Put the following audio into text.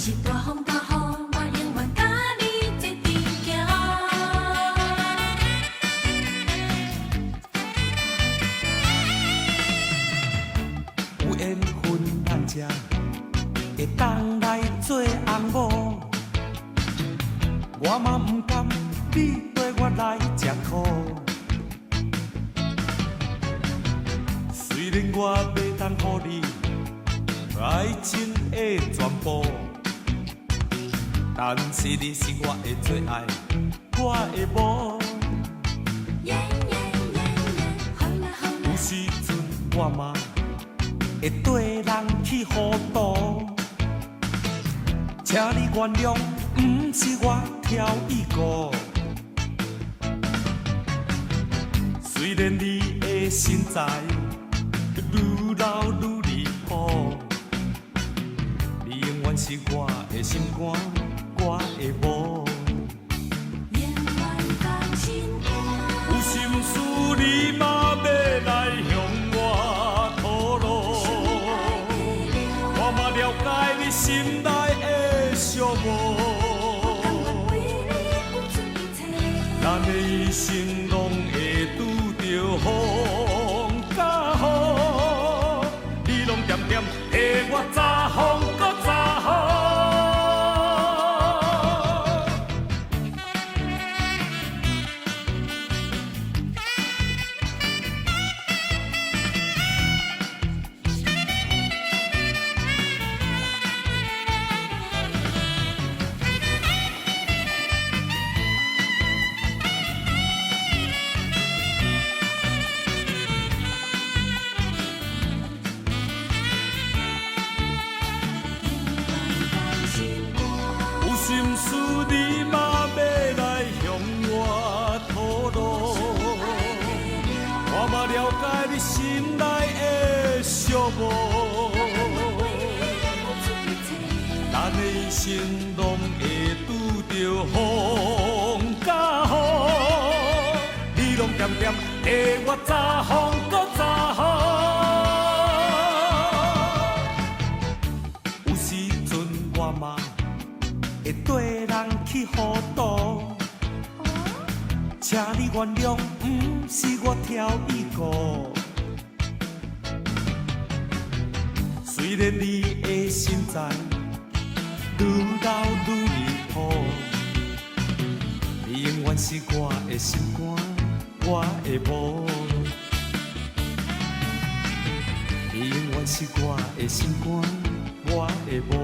是大风大雨，我永远甲你一直行。有缘分咱才会当来做翁某，我嘛不甘你跟我来吃苦。虽然我袂当予你爱情的全部，但是你是我的最爱，我的某。有时阵我嘛会对人去糊涂，请你原谅，不是我挑伊顾。虽然你的身材愈老愈离谱，你永远是我的心肝，我的某。有心事你嘛要来向我吐露，我嘛了解你心内的寂寞。咱的一生拢会拄着风甲雨，你拢惦惦替我早风搁早雨。心事你嘛要来向我吐露，我嘛了解你心内的寂寞。咱的一生拢会拄着风甲雨，你拢惦惦替我早风搁早雨。有时阵我嘛会对人去糊涂，请你原谅，不是我挑伊顾。虽然你的身材愈老愈离谱，你永远是我的心肝，我的某。你永远是我的心肝，我的某。